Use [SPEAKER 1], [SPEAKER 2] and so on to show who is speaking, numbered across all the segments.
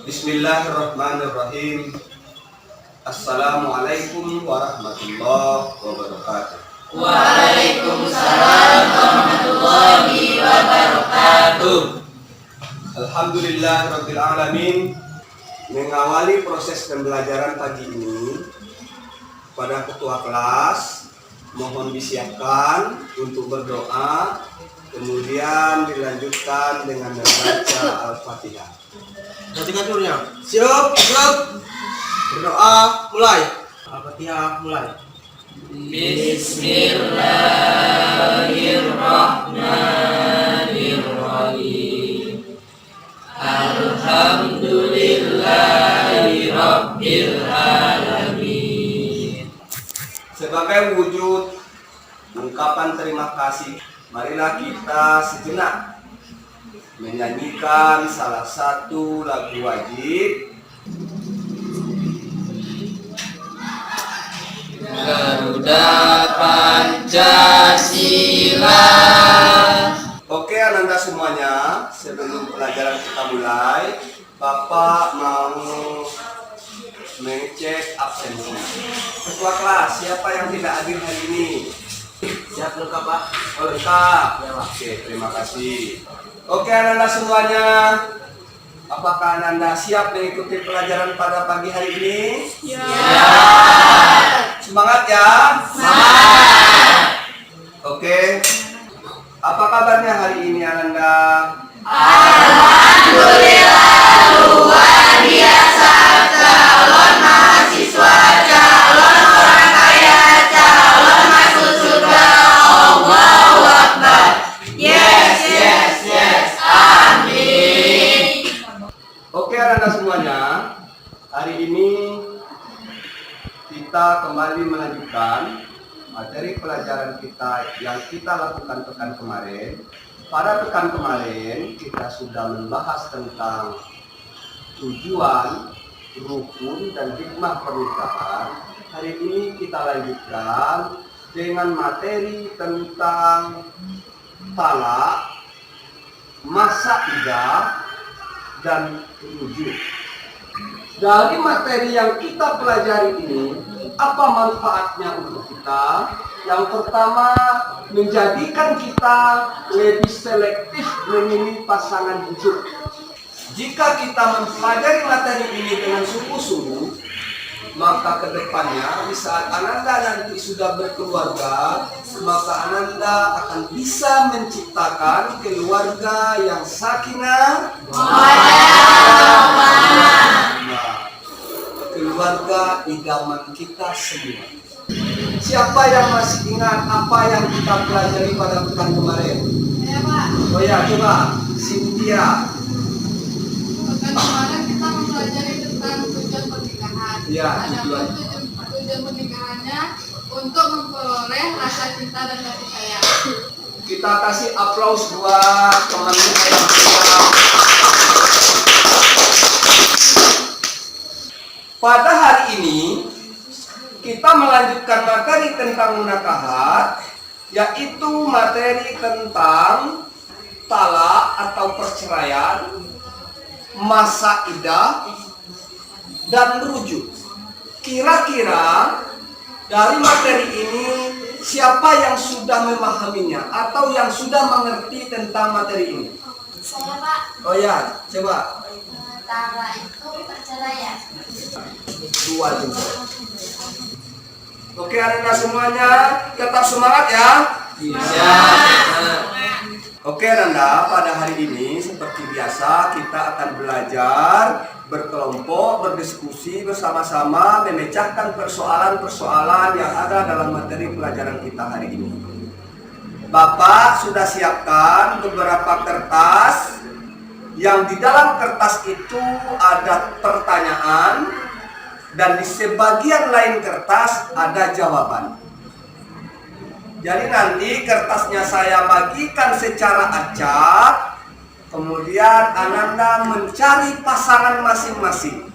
[SPEAKER 1] Bismillahirrahmanirrahim. Assalamualaikum warahmatullahi wabarakatuh.
[SPEAKER 2] Waalaikumsalam warahmatullahi wabarakatuh.
[SPEAKER 1] Alhamdulillahirabbil alamin. Mengawali proses pembelajaran pagi ini, pada ketua kelas mohon disiapkan untuk berdoa, kemudian dilanjutkan dengan membaca Al-Fatihah.
[SPEAKER 3] Ngatur-ngaturnya. Siap. Berdoa mulai. Al-Fatihah mulai.
[SPEAKER 2] Bismillahirrahmanirrahim. Alhamdulillahi rabbil alamin.
[SPEAKER 1] Sebagai wujud ungkapan terima kasih, marilah kita sejenak menyanyikan salah satu lagu wajib.
[SPEAKER 2] Garuda Pancasila.
[SPEAKER 1] Oke, Ananda semuanya, sebelum pelajaran kita mulai, Bapak mau mengecek absensi. Ketua kelas, siapa yang tidak hadir hari ini?
[SPEAKER 3] Siap lengkap, Pak?
[SPEAKER 1] Oh, lengkap.
[SPEAKER 3] Ya, Pak.
[SPEAKER 1] Oke, terima kasih. Oke, Ananda semuanya, apakah Ananda siap mengikuti pelajaran pada pagi hari ini?
[SPEAKER 2] Ya.
[SPEAKER 1] Semangat ya.
[SPEAKER 2] Semangat.
[SPEAKER 1] Oke. Apa kabarnya hari ini, Ananda?
[SPEAKER 2] Alhamdulillah luar biasa. Calon mahasiswa, calon orang kaya, calon masuk surga. Allahu Akbar. Yes. Amin.
[SPEAKER 1] Oke, Ananda semuanya, hari ini kita kembali melanjutkan materi pelajaran kita yang kita lakukan pekan kemarin. Pada pekan kemarin kita sudah membahas tentang tujuan, rukun, dan hikmah pernikahan. Hari ini kita lanjutkan dengan materi tentang talak, masa idah, dan rujuk. Dari materi yang kita pelajari ini, apa manfaatnya untuk kita? Yang pertama, menjadikan kita lebih selektif memilih pasangan hidup. Jika kita mempelajari materi ini dengan sungguh-sungguh, maka kedepannya di saat Ananda nanti sudah berkeluarga, maka Ananda akan bisa menciptakan keluarga yang sakinah, keluarga idaman kita semua. Siapa yang masih ingat apa yang kita pelajari pada pekan kemarin?
[SPEAKER 4] Ya, Pak.
[SPEAKER 1] Oh ya, coba Cynthia.
[SPEAKER 4] Pekan kemarin kita mempelajari tentang tujuan pernikahan.
[SPEAKER 1] Ya,
[SPEAKER 4] Adapun tujuan pernikahannya untuk memperoleh rasa cinta dan kasih sayang.
[SPEAKER 1] Kita kasih aplaus buat teman kita yang sudah. Pada hari ini kita melanjutkan materi tentang munakahat, yaitu materi tentang talak atau perceraian, masa idah, dan rujuk. Kira-kira dari materi ini siapa yang sudah memahaminya atau yang sudah mengerti tentang materi ini?
[SPEAKER 4] Saya, Pak.
[SPEAKER 1] Oh ya, coba.
[SPEAKER 4] Talak itu perceraian.
[SPEAKER 1] Dua juga. Oke, anak-anak semuanya tetap semangat ya.
[SPEAKER 2] Iya.
[SPEAKER 1] Oke, Nanda, pada hari ini seperti biasa kita akan belajar berkelompok, berdiskusi bersama-sama, memecahkan persoalan-persoalan yang ada dalam materi pelajaran kita hari ini. Bapak sudah siapkan beberapa kertas yang di dalam kertas itu ada pertanyaan dan di sebagian lain kertas ada jawaban. Jadi nanti kertasnya saya bagikan secara acak, kemudian Ananda mencari pasangan masing-masing.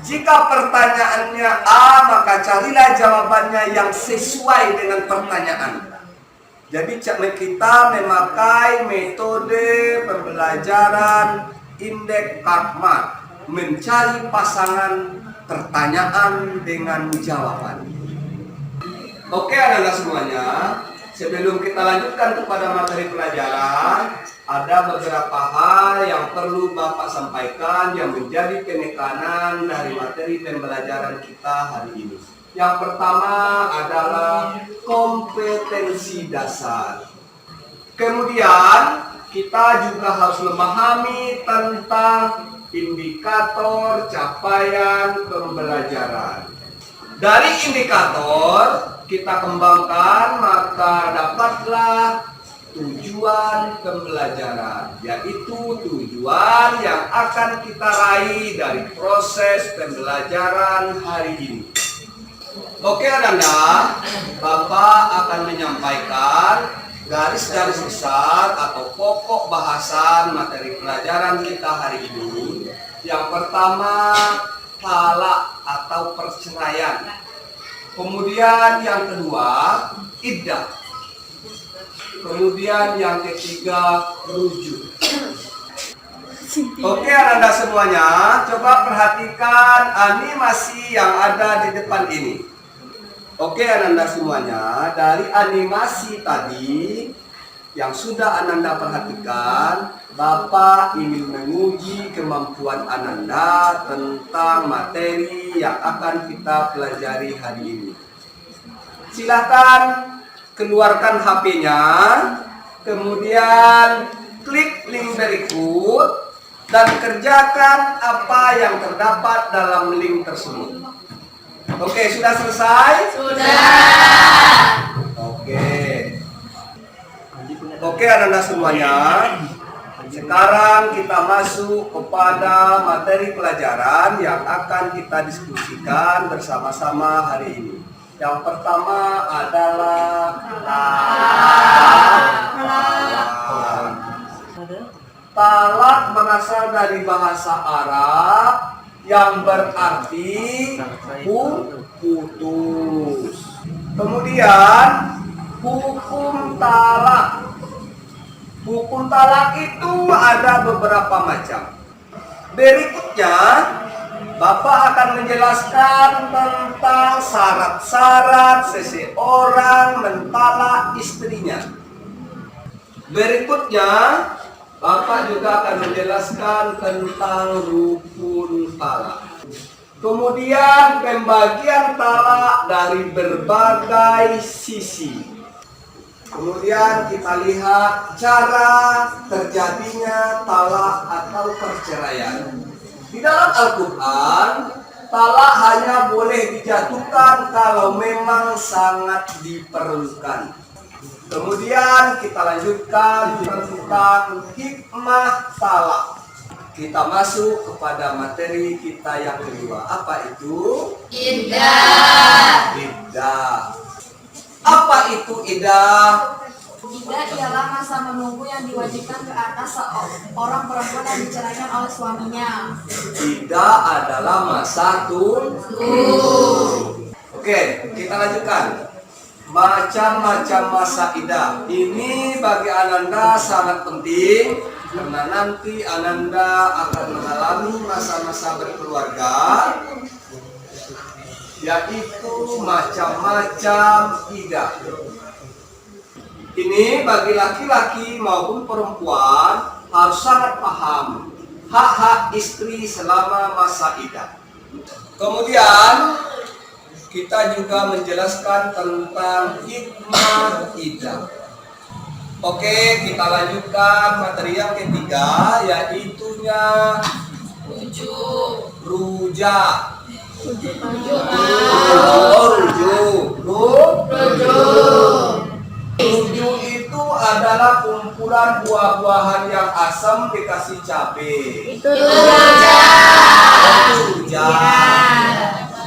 [SPEAKER 1] Jika pertanyaannya A, maka carilah jawabannya yang sesuai dengan pertanyaan. Jadi kita memakai metode pembelajaran indeks Karpmat. mencari pasangan pertanyaan dengan jawaban. Oke anak-anak semuanya, sebelum kita lanjutkan kepada materi pelajaran, ada beberapa hal yang perlu Bapak sampaikan yang menjadi penekanan dari materi pembelajaran kita hari ini. Yang pertama adalah kompetensi dasar. Kemudian kita juga harus memahami tentang indikator capaian pembelajaran. Dari indikator kita kembangkan maka dapatlah tujuan pembelajaran, yaitu tujuan yang akan kita raih dari proses pembelajaran hari ini. Oke anak-anak, Bapak akan menyampaikan garis-garis besar atau pokok bahasan materi pelajaran kita hari ini. Yang pertama, talak atau perceraian. Kemudian yang kedua, iddah. Kemudian yang ketiga, rujuk. Oke anak-anak semuanya, coba perhatikan animasi yang ada di depan ini. Oke anak-anak semuanya, dari animasi tadi yang sudah Ananda perhatikan, Bapak ingin menguji kemampuan Ananda tentang materi yang akan kita pelajari hari ini. Silahkan keluarkan HP-nya, kemudian klik link berikut dan kerjakan apa yang terdapat dalam link tersebut. Oke, sudah selesai?
[SPEAKER 2] Sudah.
[SPEAKER 1] Oke anak-anak semuanya, sekarang kita masuk kepada materi pelajaran yang akan kita diskusikan bersama-sama hari ini. Yang pertama adalah talak. Talak berasal dari bahasa Arab yang berarti putus. Kemudian hukum talak. Hukum talak itu ada beberapa macam. Berikutnya Bapak akan menjelaskan tentang syarat-syarat seseorang mentalak istrinya. Berikutnya Bapak juga akan menjelaskan tentang rukun talak. Kemudian pembagian talak dari berbagai sisi. Kemudian kita lihat cara terjadinya talak atau perceraian. Di dalam Al-Quran, talak hanya boleh dijatuhkan kalau memang sangat diperlukan. Kemudian kita lanjutkan tentang hikmah talak. Kita masuk kepada materi kita yang kedua. Apa itu?
[SPEAKER 2] Iddah.
[SPEAKER 1] Iddah. Apa itu iddah?
[SPEAKER 4] Iddah ialah masa menunggu yang diwajibkan ke atas seorang perempuan yang diceraikan oleh suaminya.
[SPEAKER 1] Iddah adalah masa tunggu. Oke, kita lanjutkan. Macam-macam masa iddah. Ini bagi Ananda sangat penting karena nanti Ananda akan mengalami masa-masa berkeluarga, yaitu macam-macam iddah. Ini bagi laki-laki maupun perempuan harus sangat paham hak-hak istri selama masa iddah. Kemudian kita juga menjelaskan tentang hikmah iddah. Oke, kita lanjutkan materi yang ketiga, yaitunya rujak. Rujuk itu adalah kumpulan buah-buahan yang asam dikasih cabai.
[SPEAKER 2] Itu rujak.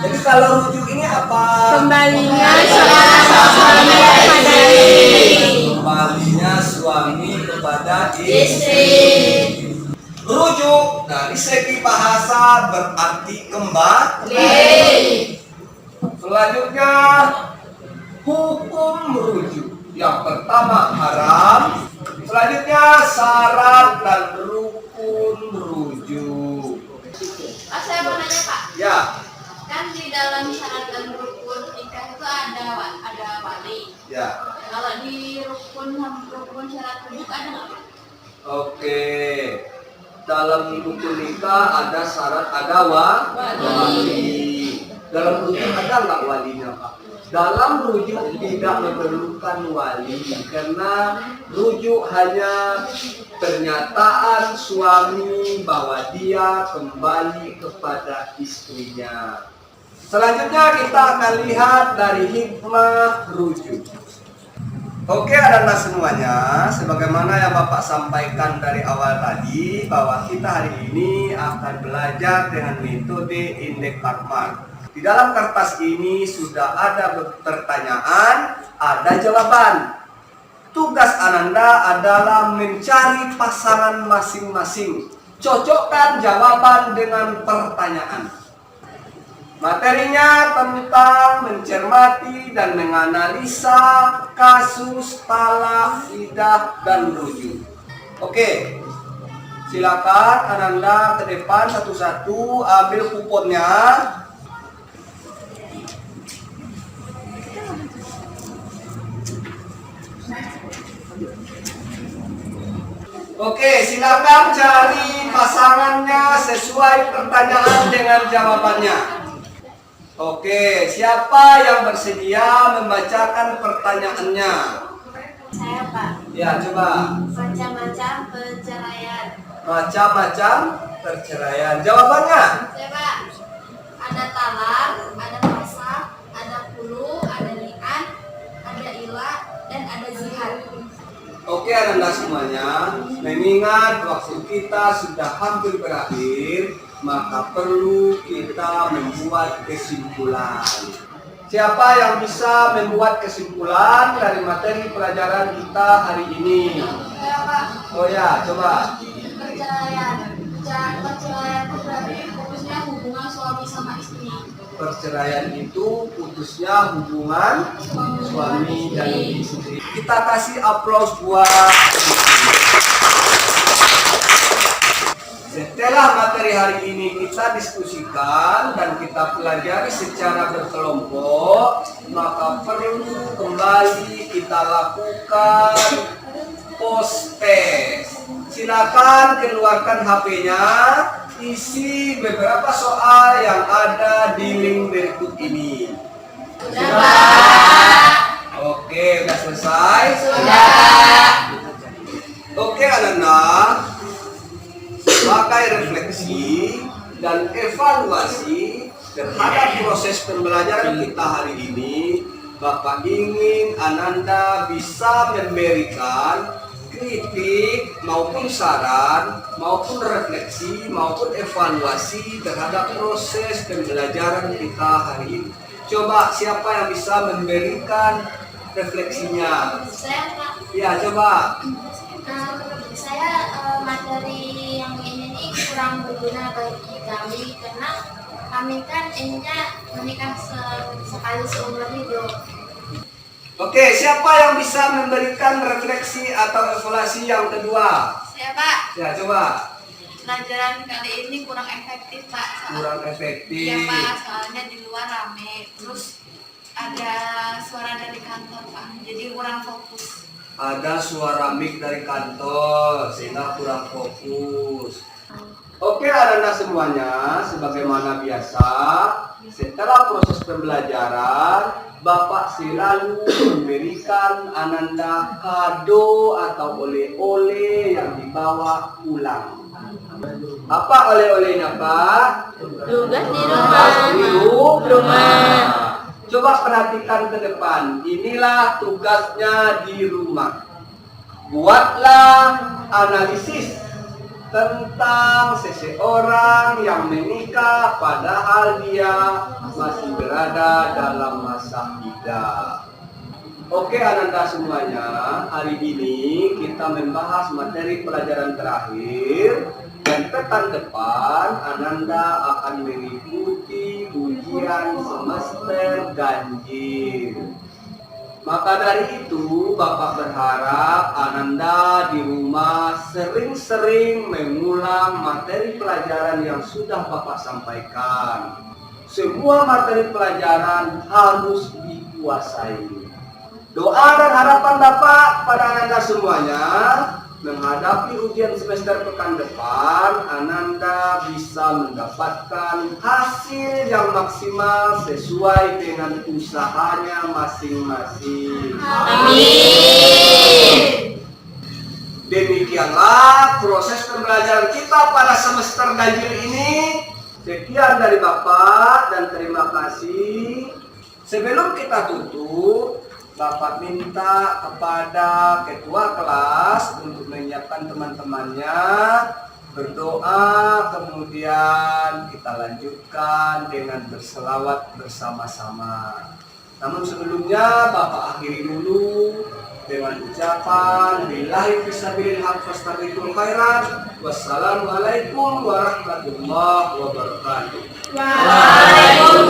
[SPEAKER 1] Jadi kalau rujuk ini apa?
[SPEAKER 2] Kembalinya seorang suami kepada istri.
[SPEAKER 1] Kembalinya suami kepada istri. Rujuk dari segi bahasa berarti kembali. Selanjutnya hukum rujuk. Yang pertama haram. Selanjutnya syarat dan rukun rujuk. Ya,
[SPEAKER 2] Kan di dalam syarat dan rukun nikah itu ada wali.
[SPEAKER 1] ya.
[SPEAKER 2] Kalau di rukun syarat rujuk ada nggak, Pak?
[SPEAKER 1] Oke. Dalam rukun nikah ada syarat, ada wali. Dalam rujuk ada nggak walinya, Pak? Dalam rujuk tidak memerlukan wali karena rujuk hanya pernyataan suami bahwa dia kembali kepada istrinya. Selanjutnya kita akan lihat dari hikmah rujuk. Oke anak-anak semuanya, sebagaimana yang Bapak sampaikan dari awal tadi bahwa kita hari ini akan belajar dengan metode indeks Karpman. Di dalam kertas ini sudah ada pertanyaan, ada jawaban. Tugas Ananda adalah mencari pasangan masing-masing. Cocokkan jawaban dengan pertanyaan. Materinya tentang mencermati dan menganalisa kasus talak, idah, dan rujuk. Oke, silakan Ananda ke depan satu-satu, ambil kuponnya. Oke, silakan cari pasangannya sesuai pertanyaan dengan jawabannya. Oke, siapa yang bersedia membacakan pertanyaannya?
[SPEAKER 2] Saya, Pak.
[SPEAKER 1] Ya, coba.
[SPEAKER 2] Macam-macam perceraian.
[SPEAKER 1] Macam-macam perceraian. Jawabannya?
[SPEAKER 2] Saya, Pak. Ada talak, ada fasakh, ada khulu, ada li'an, ada ilah, dan ada zihar.
[SPEAKER 1] Oke, anak-anak semuanya, mengingat waktu kita sudah hampir berakhir, maka perlu kita membuat kesimpulan. Siapa yang bisa membuat kesimpulan dari materi pelajaran kita hari ini?
[SPEAKER 2] Saya, Pak.
[SPEAKER 1] Oh ya, coba.
[SPEAKER 2] Perceraian. Perceraian itu berarti putusnya hubungan suami sama istri.
[SPEAKER 1] Perceraian itu putusnya hubungan suami dan istri. Kita kasih aplaus buat setelah materi hari ini kita diskusikan dan kita pelajari secara berkelompok, maka perlu kembali kita lakukan post test. Silakan keluarkan HP-nya, isi beberapa soal yang ada di link berikut ini.
[SPEAKER 2] Sudah, Pak.
[SPEAKER 1] Oke, udah selesai?
[SPEAKER 2] Sudah.
[SPEAKER 1] Oke, anak-anak. Pakai refleksi dan evaluasi terhadap proses pembelajaran kita hari ini. Bapak ingin Ananda bisa memberikan kritik maupun saran maupun refleksi maupun evaluasi terhadap proses pembelajaran kita hari ini. Coba siapa yang bisa memberikan refleksinya?
[SPEAKER 2] Saya, Pak.
[SPEAKER 1] Ya, coba.
[SPEAKER 2] Saya materi yang ini nih kurang berguna bagi kami karena kami kan ininya menikah sekali seumur hidup.
[SPEAKER 1] Oke, siapa yang bisa memberikan refleksi atau evaluasi yang kedua?
[SPEAKER 2] Saya, Pak.
[SPEAKER 1] Ya, coba.
[SPEAKER 2] Pelajaran kali ini kurang efektif, Pak.
[SPEAKER 1] Kurang efektif.
[SPEAKER 2] Iya, Pak. Soalnya di luar rame. Terus ada suara dari kantor, Pak. Jadi kurang fokus.
[SPEAKER 1] Ada suara mic dari kantor sehingga kurang fokus. Oke, anak-anak semuanya, sebagaimana biasa, setelah proses pembelajaran, Bapak selalu memberikan Ananda kado atau oleh-oleh yang dibawa pulang. Apa oleh-olehnya, Pak?
[SPEAKER 2] Tugas di
[SPEAKER 1] Tugas di
[SPEAKER 2] rumah.
[SPEAKER 1] Coba perhatikan ke depan. Inilah tugasnya di rumah. Buatlah analisis tentang seseorang yang menikah padahal dia masih berada dalam masa idah. Oke, anak-anak semuanya, hari ini kita membahas materi pelajaran terakhir dan pekan depan Ananda akan mengikuti ujian semester ganjil. Maka dari itu Bapak berharap Ananda di rumah sering-sering mengulang materi pelajaran yang sudah Bapak sampaikan. Semua materi pelajaran harus dikuasai. Doa dan harapan Bapak pada Ananda semuanya, menghadapi ujian semester pekan depan, Ananda bisa mendapatkan hasil yang maksimal sesuai dengan usahanya masing-masing.
[SPEAKER 2] Amin.
[SPEAKER 1] Demikianlah proses pembelajaran kita pada semester ganjil ini. Sekian dari Bapak dan terima kasih. Sebelum kita tutup, Bapak minta kepada ketua kelas untuk menyiapkan teman-temannya berdoa, kemudian kita lanjutkan dengan berselawat bersama-sama. Namun sebelumnya Bapak akhiri dulu dengan ucapan billahi fisabilil haq fastabiqul khairat. Wassalamualaikum warahmatullahi wabarakatuh.
[SPEAKER 2] Waalaikumsalam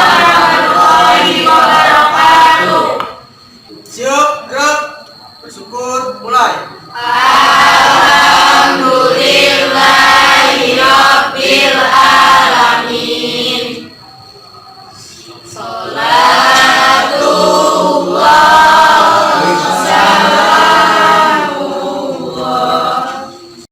[SPEAKER 2] warahmatullahi wabarakatuh.